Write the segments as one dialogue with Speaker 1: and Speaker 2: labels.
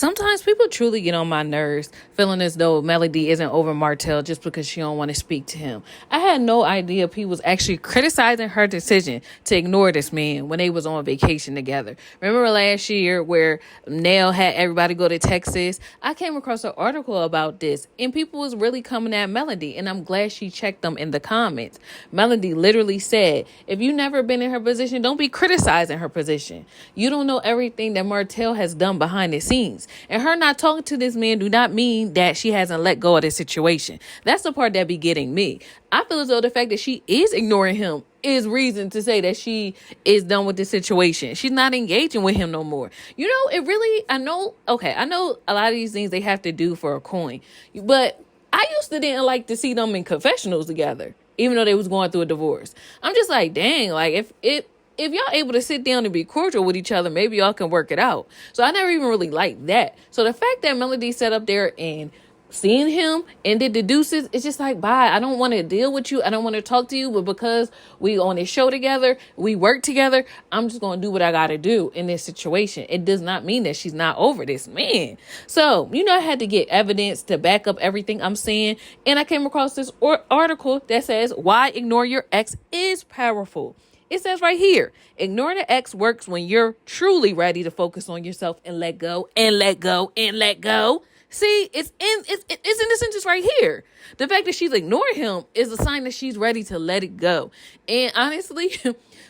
Speaker 1: Sometimes people truly get on my nerves, feeling as though Melody isn't over Martell just because she don't want to speak to him. I had no idea people was actually criticizing her decision to ignore this man when they was on vacation together. Remember last year where Nell had everybody go to Texas? I came across an article about this, and people was really coming at Melody, and I'm glad she checked them in the comments. Melody literally said, if you never been in her position, don't be criticizing her position. You don't know everything that Martell has done behind the scenes. And her not talking to this man do not mean that she hasn't let go of this situation. That's the part that be getting me. I feel as though the fact that she is ignoring him is reason to say that she is done with this situation. She's not engaging with him no more. You know, it really, I know a lot of these things they have to do for a coin. But I used to didn't like to see them in confessionals together, even though they was going through a divorce. I'm just like, dang, like if y'all able to sit down and be cordial with each other, maybe y'all can work it out. So I never even really liked that. So the fact that Melody sat up there and seeing him and did the deuces, it's just like, bye. I don't want to deal with you. I don't want to talk to you. But because we on this show together, we work together, I'm just going to do what I got to do in this situation. It does not mean that she's not over this man. So, I had to get evidence to back up everything I'm saying. And I came across this article that says why ignore your ex is powerful. It says right here, ignoring an ex works when you're truly ready to focus on yourself and let go and let go and let go. See, it's in the sentence right here. The fact that she's ignoring him is a sign that she's ready to let it go. And honestly,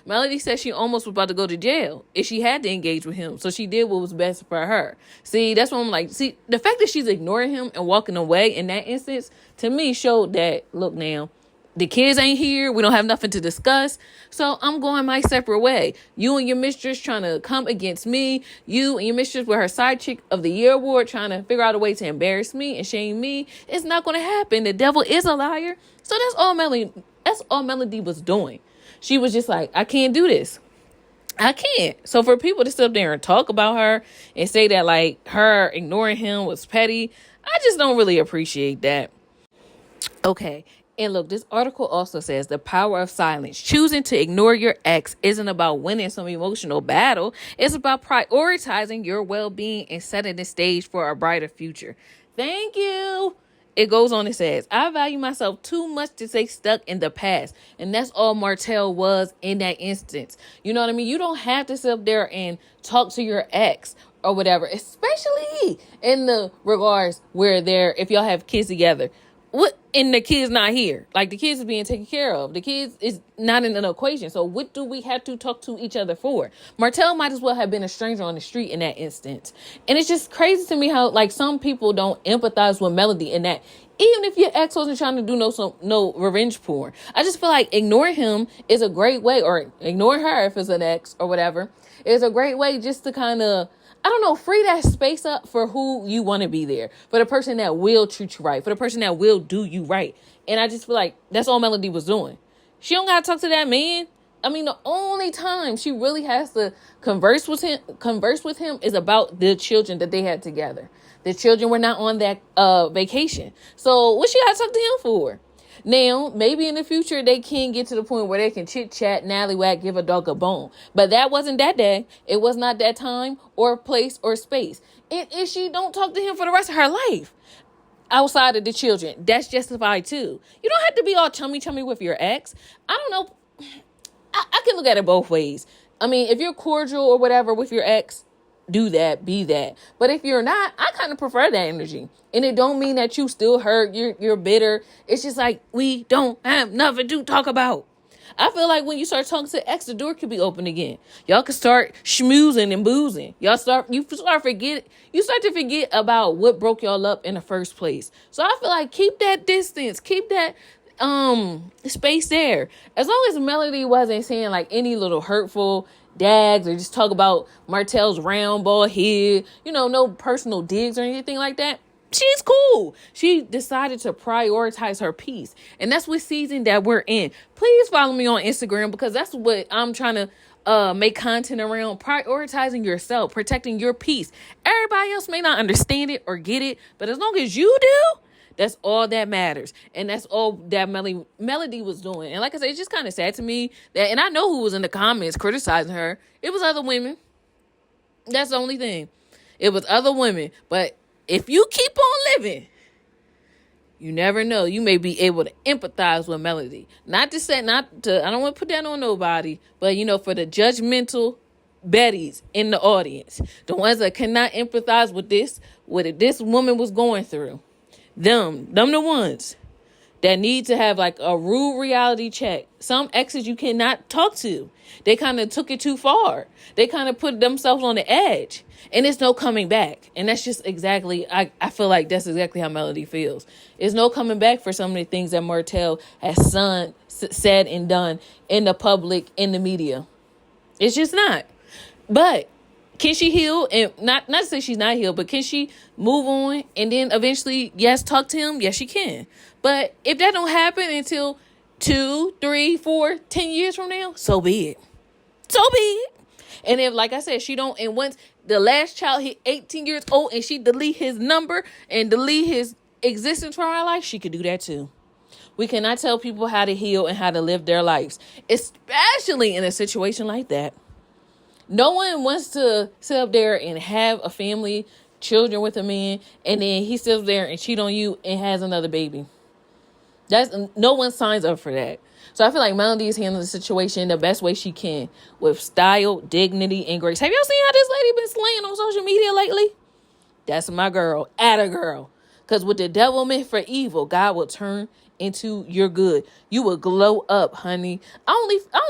Speaker 1: Melody said she almost was about to go to jail if she had to engage with him. So she did what was best for her. See, that's what I'm like. See, the fact that she's ignoring him and walking away in that instance, to me, showed that, look now, the kids ain't here. We don't have nothing to discuss. So I'm going my separate way. You and your mistress trying to come against me. You and your mistress with her side chick of the year award trying to figure out a way to embarrass me and shame me. It's not going to happen. The devil is a liar. So that's all Melody was doing. She was just like, I can't do this. I can't. So for people to sit up there and talk about her and say that like her ignoring him was petty, I just don't really appreciate that. Okay. And look, this article also says the power of silence. Choosing to ignore your ex isn't about winning some emotional battle. It's about prioritizing your well-being and setting the stage for a brighter future. Thank you. It goes on and says, I value myself too much to stay stuck in the past. And that's all Martell was in that instance. You know what I mean? You don't have to sit up there and talk to your ex or whatever, especially in the regards where if y'all have kids together. And the kids not here. Like, the kids is being taken care of. The kids is not in an equation. So what do we have to talk to each other for? Martell might as well have been a stranger on the street in that instance. And it's just crazy to me how, like, some people don't empathize with Melody in that. Even if your ex wasn't trying to do no revenge porn. I just feel like ignoring him is a great way, or ignoring her if it's an ex or whatever, is a great way just to kind of, I don't know, free that space up for who you want to be there. For the person that will treat you right. For the person that will do you right. And I just feel like that's all Melody was doing. She don't got to talk to that man. I mean, the only time she really has to converse with him is about the children that they had together. The children were not on that vacation. So what she got to talk to him for? Now, maybe in the future, they can get to the point where they can chit-chat, nallywag, give a dog a bone. But that wasn't that day. It was not that time or place or space. And if she don't talk to him for the rest of her life, outside of the children, that's justified too. You don't have to be all chummy with your ex. I don't know. I can look at it both ways. I mean, if you're cordial or whatever with your ex, do that, be that. But if you're not, I kind of prefer that energy. And it don't mean that you still hurt, you're bitter. It's just like, we don't have nothing to talk about. I feel like when you start talking to ex, the door could be open again. Y'all can start schmoozing and boozing. You start to forget about what broke y'all up in the first place. So I feel like keep that distance, keep that space there. As long as Melody wasn't saying like any little hurtful dags or just talk about Martell's round ball head, no personal digs or anything like that, she's cool. She decided to prioritize her peace. And that's what season that we're in. Please follow me on Instagram because that's what I'm trying to make content around. Prioritizing yourself, protecting your peace. Everybody else may not understand it or get it, but as long as you do, that's all that matters. And that's all that Melody was doing. And like I said, it's just kind of sad to me that, and I know who was in the comments criticizing her. It was other women. That's the only thing. It was other women. But if you keep on living, you never know. You may be able to empathize with Melody. I don't want to put that on nobody, but for the judgmental Bettys in the audience, the ones that cannot empathize with what this woman was going through, them the ones that need to have like a rude reality check. Some exes you cannot talk to. They kind of took it too far. They kind of put themselves on the edge, and it's no coming back. And that's just exactly, I feel like that's exactly how Melody feels. There's no coming back for some of the things that Martell has said and done in the public, in the media. It's just not. But can she heal? And not to say she's not healed, but can she move on and then eventually, yes, talk to him? Yes, she can. But if that don't happen until 2, 3, 4, 10 years from now, so be it. So be it. And if, like I said, she don't, and once the last child hit 18 years old and she delete his number and delete his existence from our life, she could do that too. We cannot tell people how to heal and how to live their lives, especially in a situation like that. No one wants to sit up there and have a family, children with a man, and then he sits there and cheat on you and has another baby. No one signs up for that. So I feel like Melody is handling the situation the best way she can, with style, dignity, and grace. Have y'all seen how this lady been slaying on social media lately? That's my girl, atta girl. Because what the devil meant for evil, God will turn into your good. You will glow up, honey. I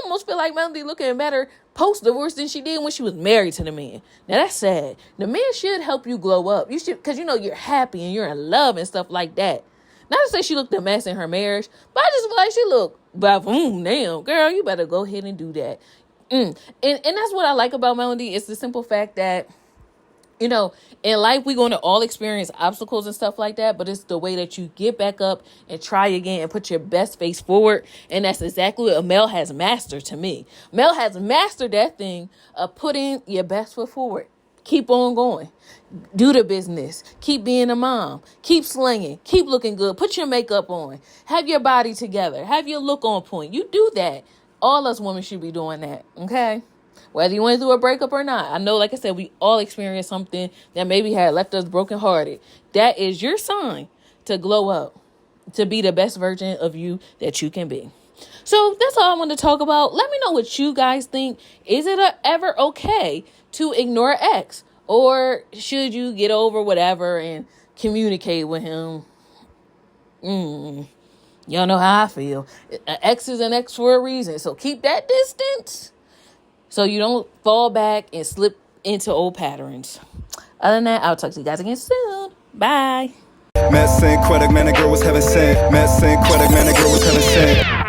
Speaker 1: almost feel like Melody looking better post-divorce than she did when she was married to the man. Now, that's sad. The man should help you glow up. You should, because you're happy and you're in love and stuff like that. Not to say she looked a mess in her marriage, but I just feel like she looked, damn, girl, you better go ahead and do that. And that's what I like about Melody. It's the simple fact that, in life, we're going to all experience obstacles and stuff like that, but it's the way that you get back up and try again and put your best face forward. And that's exactly what Mel has mastered to me. Mel has mastered that thing of putting your best foot forward. Keep on going. Do the business. Keep being a mom. Keep slinging. Keep looking good. Put your makeup on. Have your body together. Have your look on point. You do that. All us women should be doing that, okay? Whether you want to do a breakup or not. I know, like I said, we all experience something that maybe had left us brokenhearted. That is your sign to glow up, to be the best version of you that you can be. So that's all I want to talk about. Let me know what you guys think. Is it ever okay to ignore an ex? Or should you get over whatever and communicate with him? Y'all know how I feel. An ex is an ex for a reason. So keep that distance so you don't fall back and slip into old patterns. Other than that, I'll talk to you guys again soon. Bye.
Speaker 2: Met Synquette, man, the girl was heaven sent. Met Synquette, man, the girl was heaven sent.